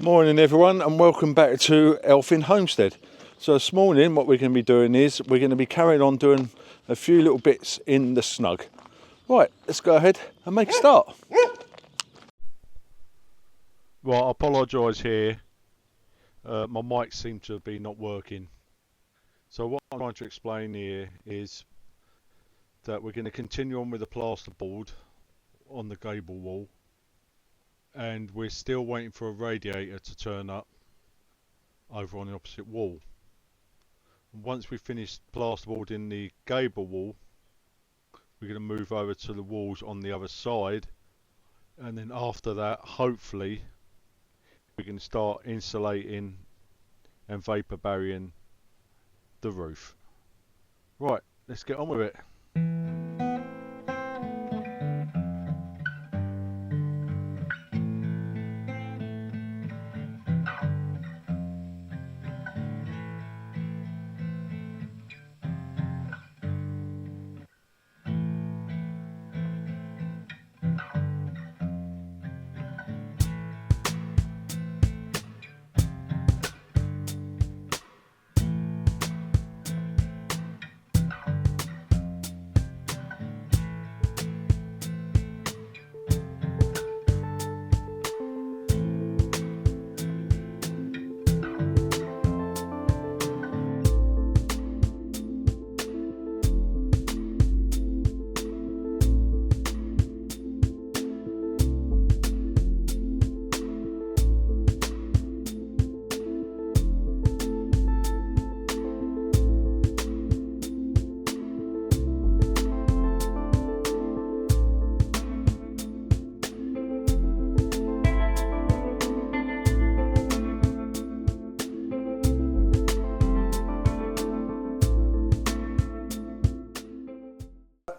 Morning everyone, and welcome back to Elphin Homestead. So this morning what we're going to be doing is we're going to be carrying on doing a few little bits in the snug. Right, let's go ahead and make a start. Right, I apologise here. My mic seemed to be not working. So what I'm trying to explain here is that we're going to continue on with the plasterboard on the gable wall, and we're still waiting for a radiator to turn up over on the opposite wall. And once we finish plasterboard in the gable wall, we're going to move over to the walls on the other side, and then after that hopefully we can start insulating and vapor barrieing the roof. Right, let's get on with it.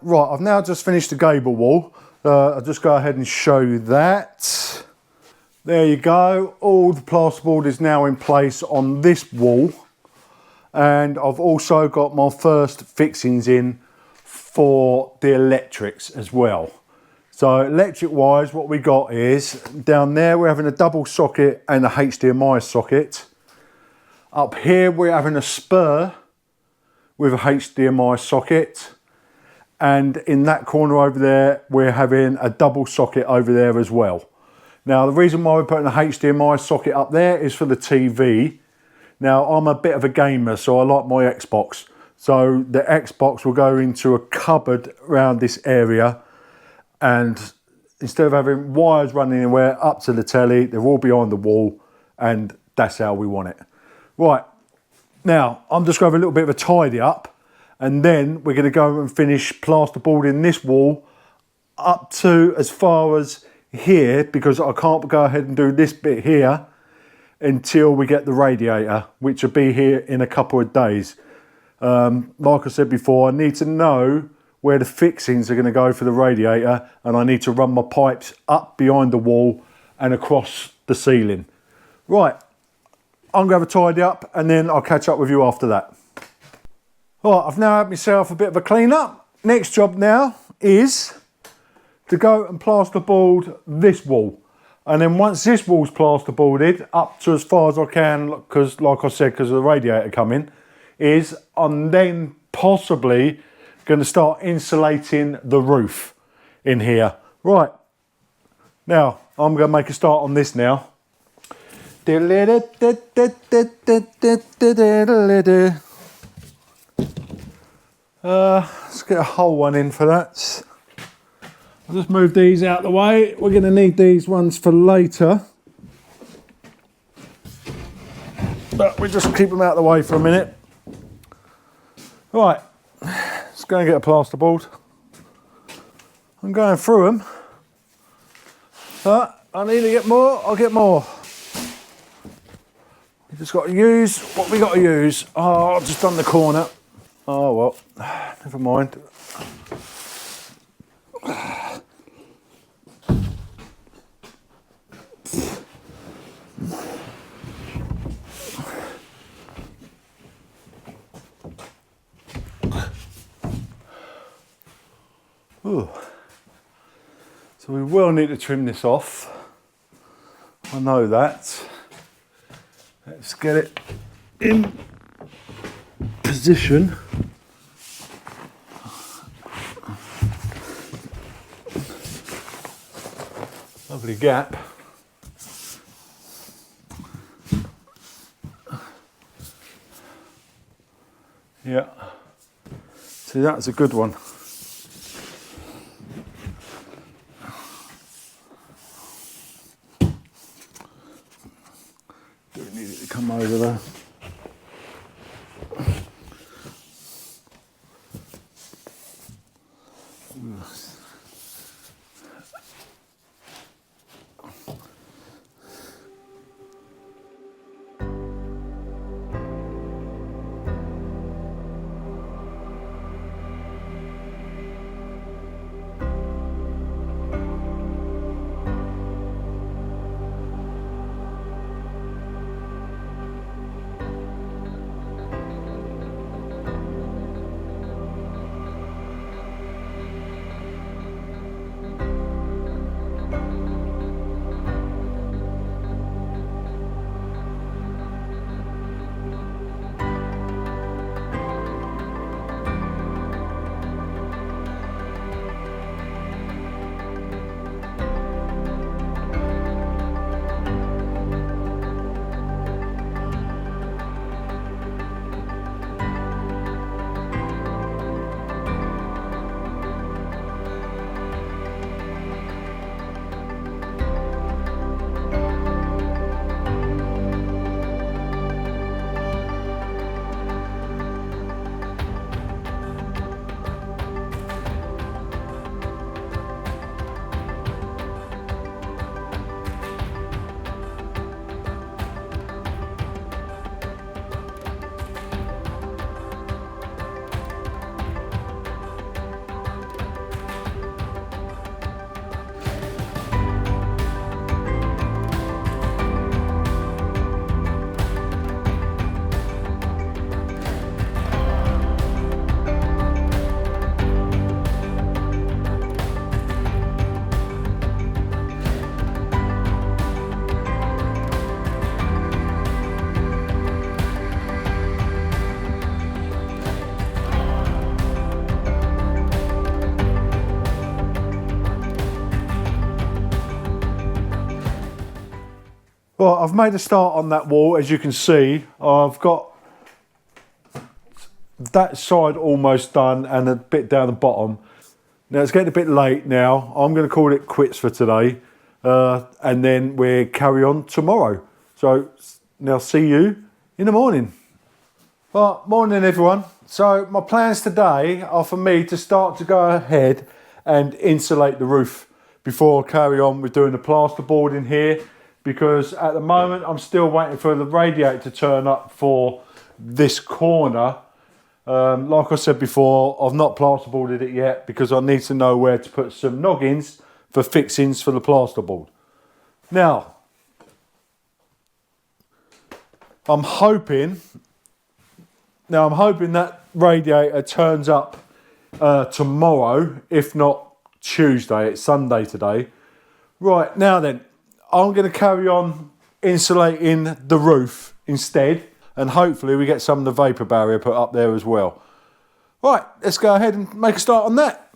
Right, I've now just finished the gable wall. I'll just go ahead and show you that. There you go. All the plasterboard is now in place on this wall. And I've also got my first fixings in for the electrics as well. So electric wise, what we got is down there we're having a double socket and a HDMI socket. Up here we're having a spur with a HDMI socket. And in that corner over there, we're having a double socket over there as well. Now, the reason why we're putting a HDMI socket up there is for the TV. Now, I'm a bit of a gamer, so I like my Xbox. So the Xbox will go into a cupboard around this area. And instead of having wires running anywhere up to the telly, they're all behind the wall. And that's how we want it. Right, now, I'm just going to have a little bit of a tidy up. And then we're going to go and finish plasterboarding this wall up to as far as here, because I can't go ahead and do this bit here until we get the radiator, which will be here in a couple of days. Like I said before, I need to know where the fixings are going to go for the radiator, and I need to run my pipes up behind the wall and across the ceiling. Right, I'm going to have a tidy up and then I'll catch up with you after that. Right, I've now had myself a bit of a clean up. Next job now is to go and plasterboard this wall. And then once this wall's plasterboarded up to as far as I can, because like I said, because of the radiator coming, is I'm then possibly going to start insulating the roof in here. Right, now I'm going to make a start on this now. Let's get a whole one in for that. I'll just move these out of the way. We're going to need these ones for later. But we'll just keep them out of the way for a minute. Right, let's go and get a plasterboard. I'm going through them. I need to get more, I'll get more. We just got to use what we got to use. Oh, I've just done the corner. Oh well, never mind. Ooh. So we will need to trim this off. I know that. Let's get it in position. Lovely gap. Yeah. See, that's a good one. Don't need it to come over there. Well, I've made a start on that wall, as you can see. I've got that side almost done and a bit down the bottom. Now it's getting a bit late now. I'm going to call it quits for today, and then we'll carry on tomorrow. So now see you in the morning. Well, morning everyone. So my plans today are for me to start to go ahead and insulate the roof before I carry on with doing the plasterboard in here, because at the moment I'm still waiting for the radiator to turn up for this corner. Like I said before, I've not plasterboarded it yet because I need to know where to put some noggins for fixings for the plasterboard. Now, I'm hoping that radiator turns up tomorrow, if not Tuesday. It's Sunday today. Right, now then, I'm going to carry on insulating the roof instead, and hopefully we get some of the vapour barrier put up there as well. Right, let's go ahead and make a start on that.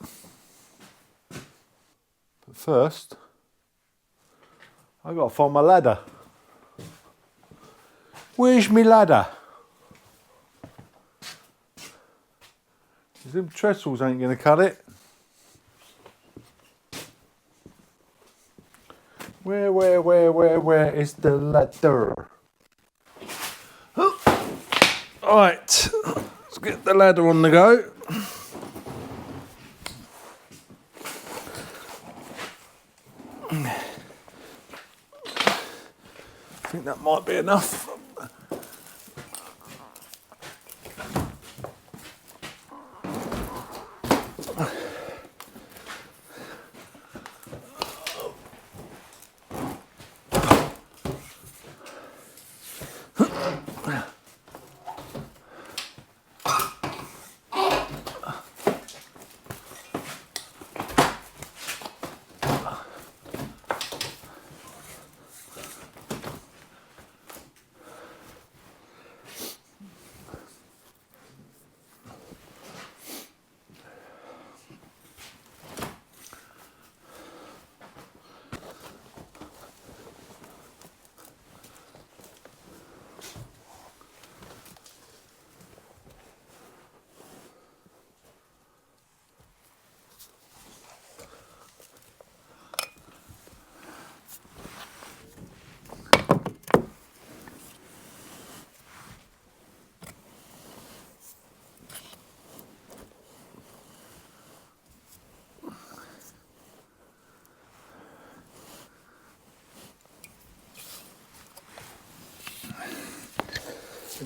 But first, I've got to find my ladder. Where's my ladder? Them trestles ain't going to cut it. Where is the ladder? Alright, let's get the ladder on the go. I think that might be enough.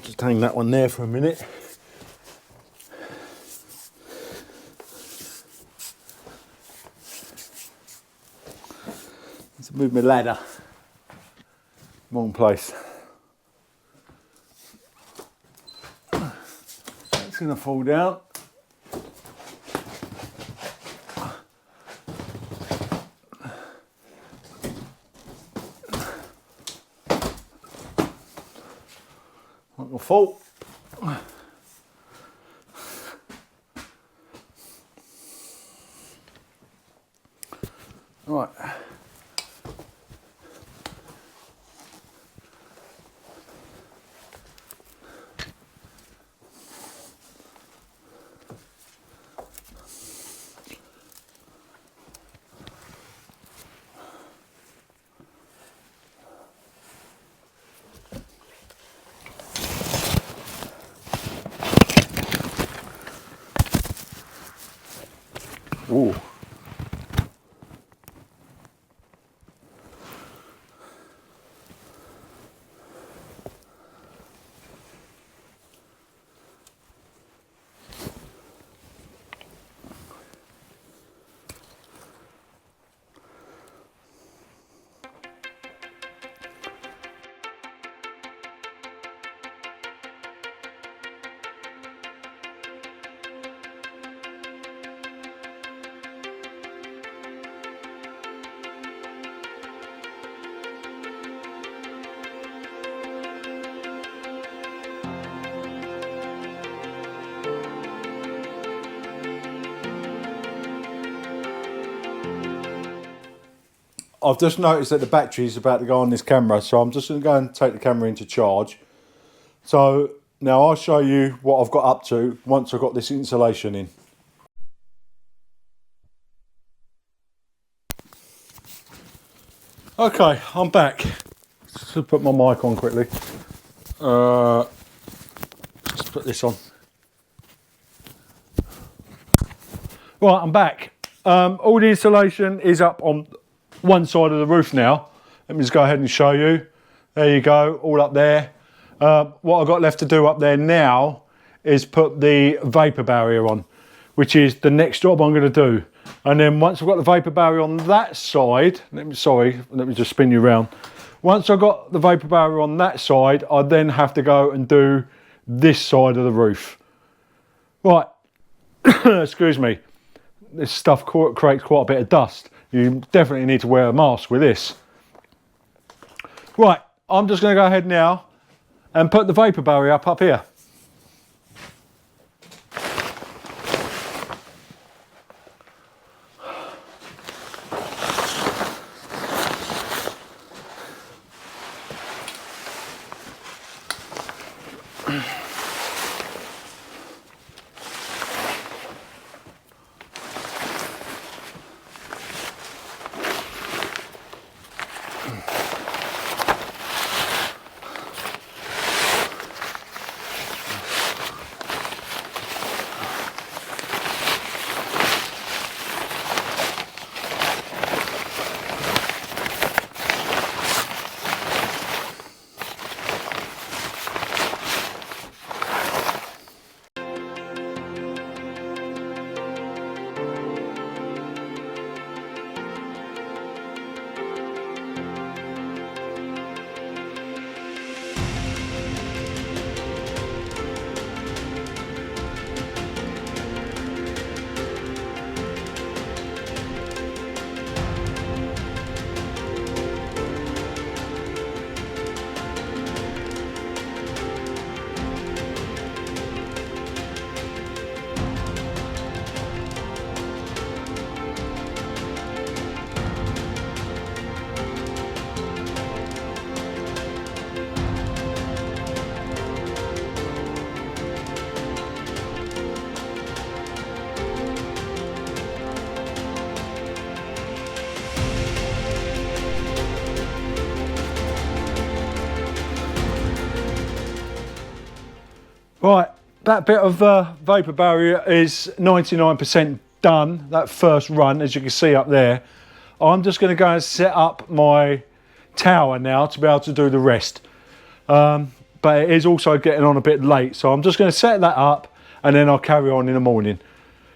Just hang that one there for a minute. Let's move my ladder. Wrong place. It's going to fall down. Not going to fall. Right. Ooh. I've just noticed that the battery is about to go on this camera, so I'm just going to go and take the camera into charge. So now I'll show you what I've got up to once I've got this insulation in. Okay, I'm back. Just put my mic on quickly. Just put this on. Right, I'm back. All the insulation is up on one side of the roof now. Let me just go ahead and show you. There you go, all up there. What I've got left to do up there now is put the vapor barrier on, which is the next job I'm going to do. And then once I've got the vapor barrier on that side, let me just spin you around. Once I've got the vapor barrier on that side, I then have to go and do this side of the roof. Right, excuse me. This stuff creates quite a bit of dust. You definitely need to wear a mask with this. Right, I'm just going to go ahead now and put the vapor barrier up here. Right, that bit of vapor barrier is 99% done, that first run, as you can see up there. I'm just going to go and set up my tower now to be able to do the rest. but it is also getting on a bit late. So I'm just going to set that up and then I'll carry on in the morning.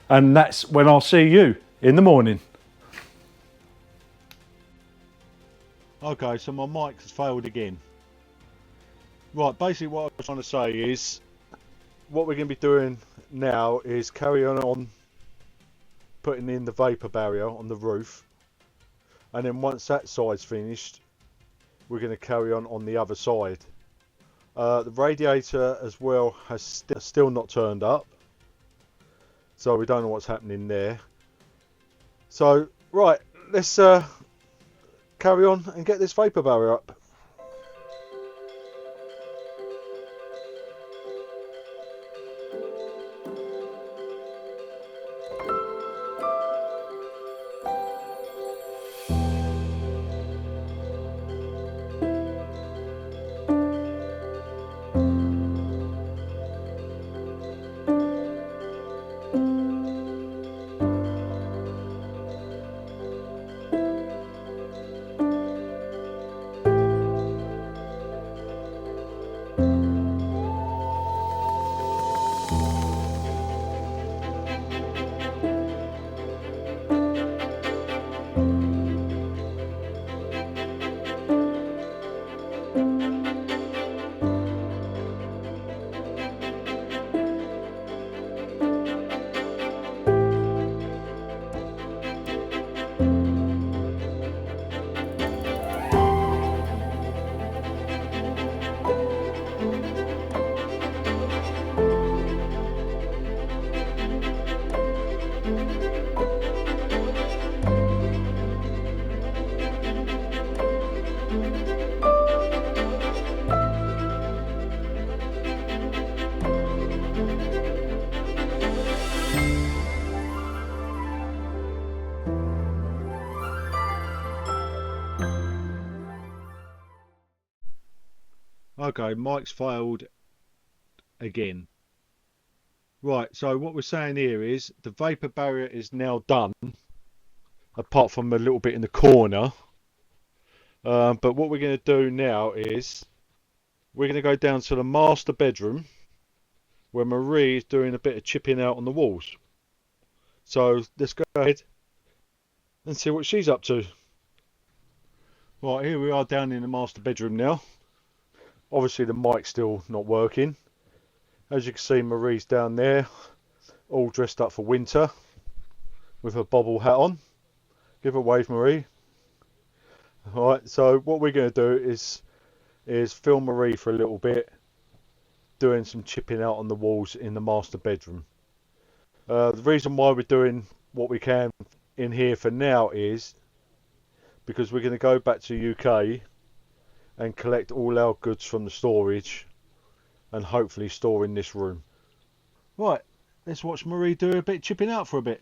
And that's when I'll see you in the morning. Okay, so my mic has failed again. Right, basically what I was trying to say is, what we're going to be doing now is carry on putting in the vapour barrier on the roof. And then once that side's finished, we're going to carry on the other side. The radiator as well has still not turned up. So we don't know what's happening there. So, right, let's carry on and get this vapour barrier up. Okay, mic's failed again. Right, so what we're saying here is the vapour barrier is now done, apart from a little bit in the corner. But what we're going to do now is we're going to go down to the master bedroom where Marie is doing a bit of chipping out on the walls. So let's go ahead and see what she's up to. Right, here we are down in the master bedroom now. Obviously the mic's still not working. As you can see, Marie's down there, all dressed up for winter, with her bobble hat on. Give a wave, Marie. Alright, so what we're going to do is film Marie for a little bit, doing some chipping out on the walls in the master bedroom. The reason why we're doing what we can in here for now is because we're going to go back to UK and collect all our goods from the storage and hopefully store in this room. Right, let's watch Marie do a bit chipping out for a bit.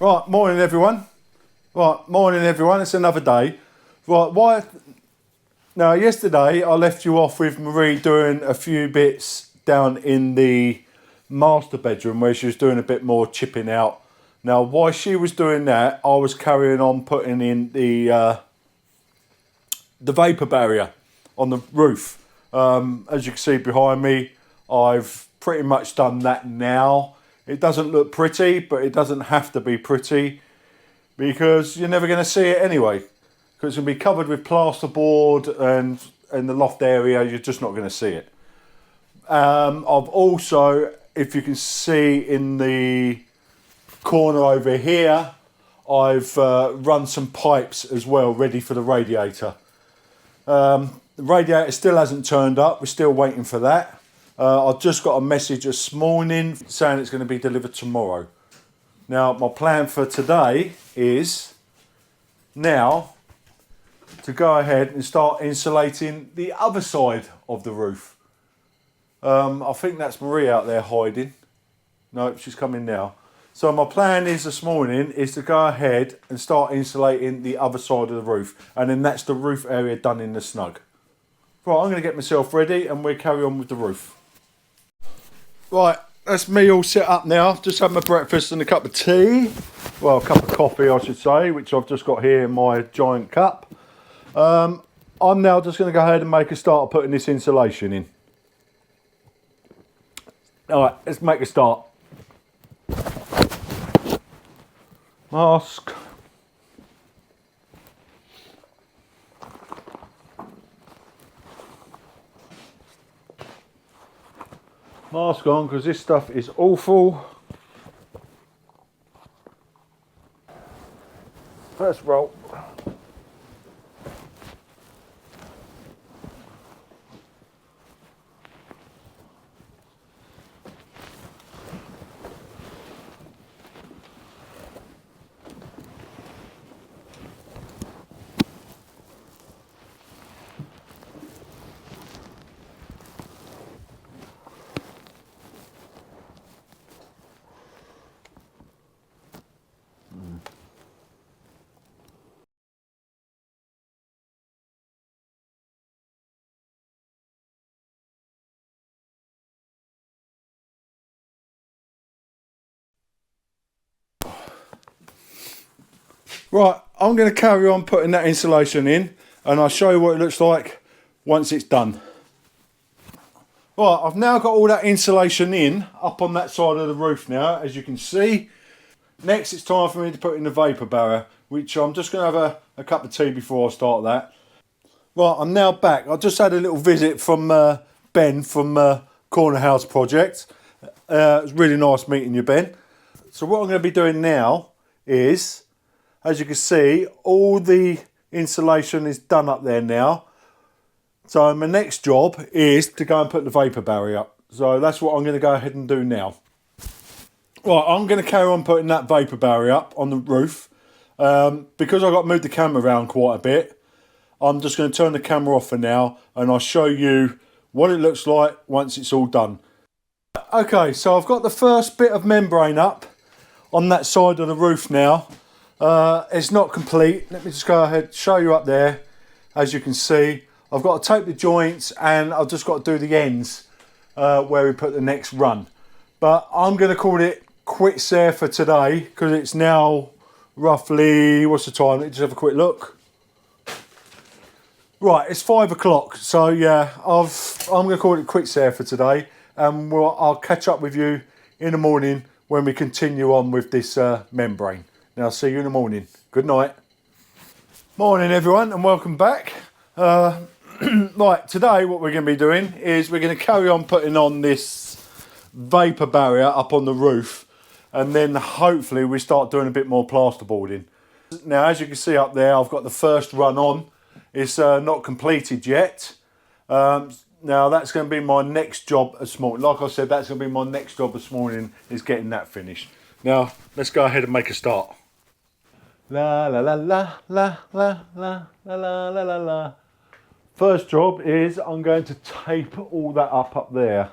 Right, morning everyone. Right, morning everyone, it's another day. Right, now yesterday I left you off with Marie doing a few bits down in the master bedroom where she was doing a bit more chipping out. Now while she was doing that, I was carrying on putting in the vapor barrier on the roof. As you can see behind me, I've pretty much done that now. It doesn't look pretty, but it doesn't have to be pretty because you're never going to see it anyway. Because it's going to be covered with plasterboard and in the loft area, you're just not going to see it. I've also, if you can see in the corner over here, I've run some pipes as well, ready for the radiator. The radiator still hasn't turned up, we're still waiting for that. I've just got a message this morning saying it's going to be delivered tomorrow. Now, my plan for today is now to go ahead and start insulating the other side of the roof. I think that's Marie out there hiding. No, she's coming now. So my plan is this morning is to go ahead and start insulating the other side of the roof. And then that's the roof area done in the snug. Right, I'm going to get myself ready and we'll carry on with the roof. Right, that's me all set up now. Just had my breakfast and a cup of tea. Well, a cup of coffee, I should say, which I've just got here in my giant cup. I'm now just going to go ahead and make a start of putting this insulation in. All right, let's make a start. Mask. Mask on because this stuff is awful. First roll. Right, I'm going to carry on putting that insulation in and I'll show you what it looks like once it's done. Right, I've now got all that insulation in up on that side of the roof now, as you can see. Next, it's time for me to put in the vapor barrier, which I'm just going to have a cup of tea before I start that. Right, I'm now back. I just had a little visit from Ben from Corner House Project. It was really nice meeting you, Ben. So what I'm going to be doing now is, as you can see, all the insulation is done up there now. So my next job is to go and put the vapor barrier up. So that's what I'm going to go ahead and do now. Right, I'm going to carry on putting that vapor barrier up on the roof. Because I've got to move the camera around quite a bit, I'm just going to turn the camera off for now and I'll show you what it looks like once it's all done. Okay, so I've got the first bit of membrane up on that side of the roof now. It's not complete. Let me just go ahead and show you up there. As you can see, I've got to tape the joints and I've just got to do the ends where we put the next run. But I'm going to call it quits there for today because it's now roughly, what's the time? Let's just have a quick look. Right, it's 5 o'clock. So yeah, I'm going to call it quits there for today. And I'll catch up with you in the morning when we continue on with this membrane. Now, I'll see you in the morning. Good night. Morning, everyone, and welcome back. Right, today what we're going to be doing is we're going to carry on putting on this vapor barrier up on the roof, and then hopefully we start doing a bit more plasterboarding. Now, as you can see up there, I've got the first run on. It's not completed yet. Now, that's going to be my next job this morning. Like I said, that's going to be my next job this morning, is getting that finished. Now, let's go ahead and make a start. La la la la la la la la la la la la. First job is I'm going to tape all that up there.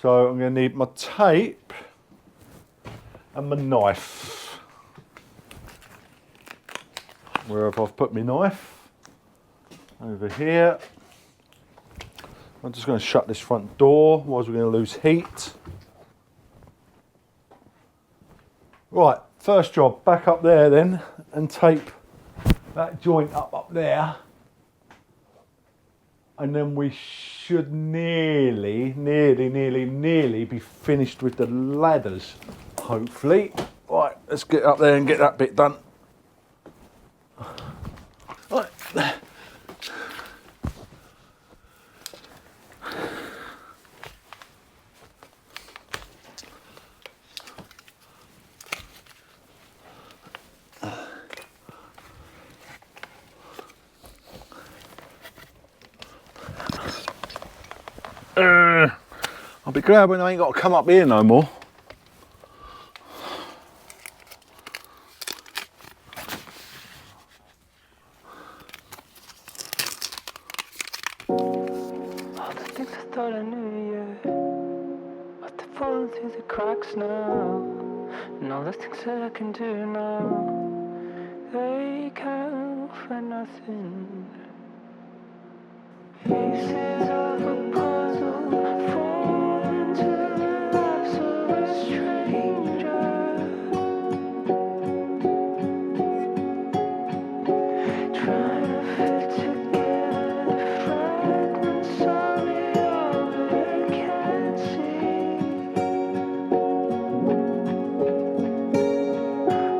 So I'm going to need my tape and my knife. wherever I've put my knife. Over here. I'm just going to shut this front door, otherwise we're going to lose heat. Right, first job, back up there then, and tape that joint up there. And then we should nearly be finished with the ladders, hopefully. Right, let's get up there and get that bit done. Right. I'll be glad when I ain't got to come up here no more. All the things I thought I knew, yeah, but they're falling through the cracks now. And all the things that I can do now, they count for nothing. Pieces of a puzzle fall into the laps of a stranger, trying to fit together the fragments of it all they can't see.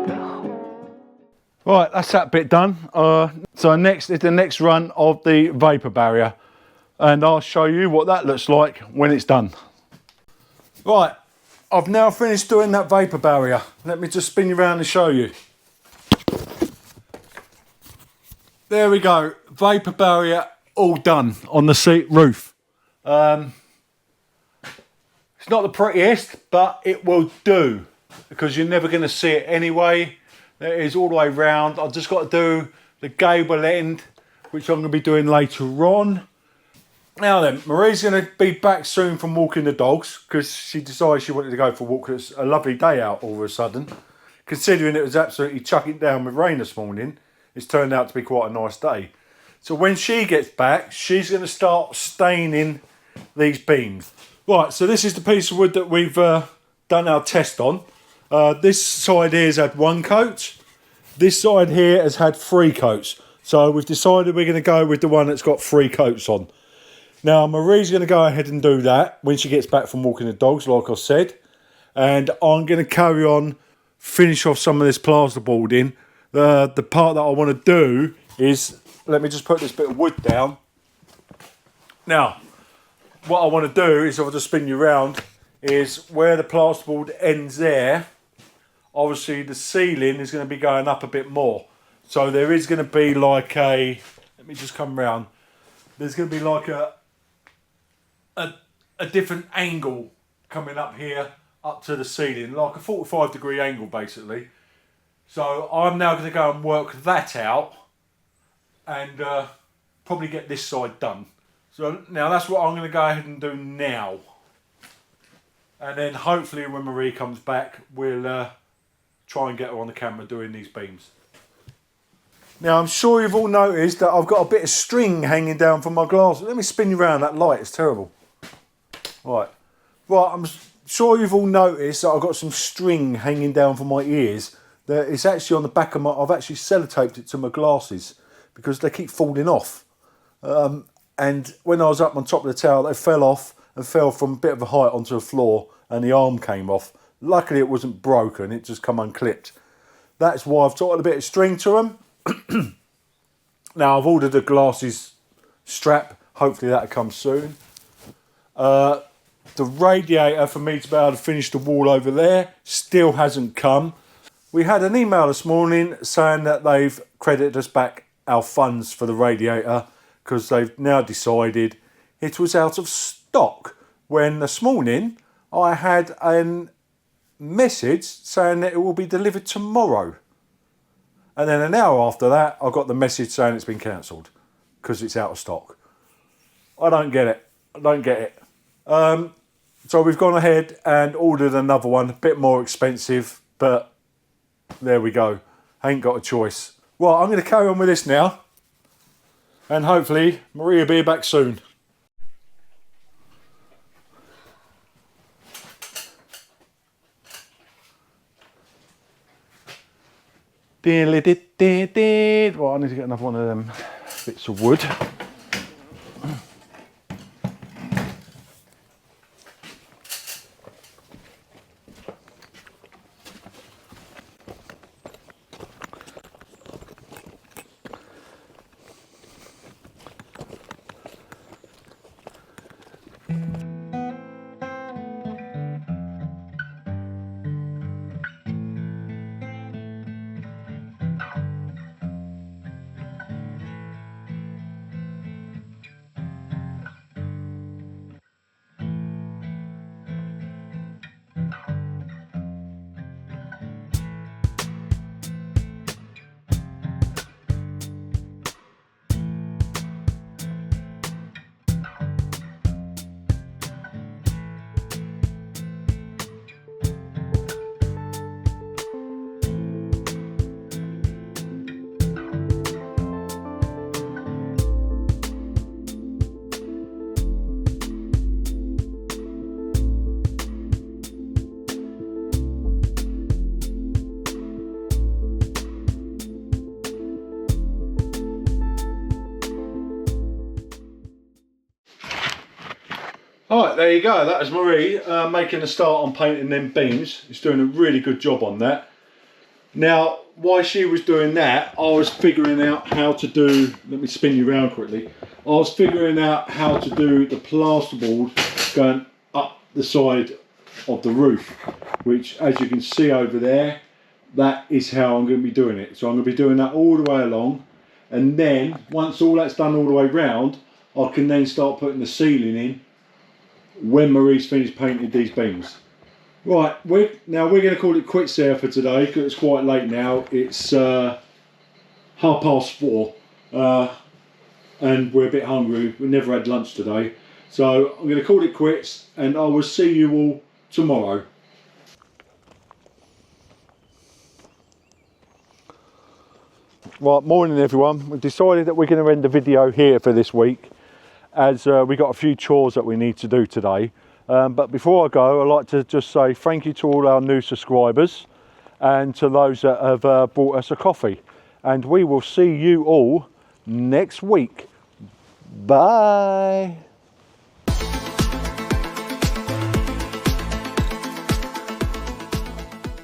The whole Right, that's that bit done. So next is the next run of the vapour barrier, and I'll show you what that looks like when it's done. Right, I've now finished doing that vapour barrier. Let me just spin you around and show you. There we go, vapour barrier all done on the seat roof. It's not the prettiest, but it will do, because you're never going to see it anyway. It is all the way round. I've just got to do the gable end, which I'm going to be doing later on. Now then, Marie's going to be back soon from walking the dogs, because she decided she wanted to go for a walk. It's a lovely day out all of a sudden. Considering it was absolutely chucking down with rain this morning, it's turned out to be quite a nice day. So when she gets back, she's going to start staining these beams. Right, so this is the piece of wood that we've done our test on. This side here has had 1 coat. This side here has had 3 coats. So we've decided we're going to go with the one that's got 3 coats on. Now Marie's going to go ahead and do that when she gets back from walking the dogs, like I said. And I'm going to carry on, finish off some of this plasterboarding. The part that I want to do is, let me just put this bit of wood down. Now, what I want to do is, I'll just spin you around, is where the plasterboard ends there. Obviously the ceiling is going to be going up a bit more. So there is going to be like a, let me just come round. There's going to be like a different angle coming up here, up to the ceiling, like a 45-degree angle basically. So I'm now going to go and work that out and probably get this side done. So now that's what I'm going to go ahead and do now. And then hopefully when Marie comes back, we'll try and get her on the camera doing these beams. Now I'm sure you've all noticed that I've got a bit of string hanging down from my glasses. Let me spin you around, that light is terrible. Right, I'm sure you've all noticed that I've got some string hanging down from my ears. It's actually on the back of my, I've actually sellotaped it to my glasses because they keep falling off. And when I was up on top of the tower, they fell off and fell from a bit of a height onto the floor, and the arm came off. Luckily it wasn't broken, it just come unclipped. That's why I've tied a bit of string to them. Now I've ordered a glasses strap, hopefully that'll come soon. The radiator for me to be able to finish the wall over there still hasn't come. We had an email this morning saying that they've credited us back our funds for the radiator because they've now decided it was out of stock, when this morning I had a message saying that it will be delivered tomorrow. And then an hour after that, I got the message saying it's been cancelled because it's out of stock. I don't get it. I don't get it. So we've gone ahead and ordered another one, a bit more expensive, but there we go. Ain't got a choice. Well, I'm going to carry on with this now, and hopefully Marie will be back soon. Well, I need to get another one of them bits of wood. Alright, there you go. That was Marie making a start on painting them beams. She's doing a really good job on that. Now, while she was doing that, I was figuring out how to do, let me spin you around quickly. I was figuring out how to do the plasterboard going up the side of the roof, which, as you can see over there, that is how I'm going to be doing it. So I'm going to be doing that all the way along, and then once all that's done all the way round, I can then start putting the ceiling in when Marie's finished painting these beams. Right, we're going to call it quits there for today because it's quite late now. It's 4:30 and we're a bit hungry. We never had lunch today, so I'm going to call it quits, and I will see you all tomorrow. Right, morning everyone. We've decided that we're going to end the video here for this week, as we got a few chores that we need to do today. But before I go, I'd like to just say thank you to all our new subscribers and to those that have bought us a coffee. And we will see you all next week. Bye.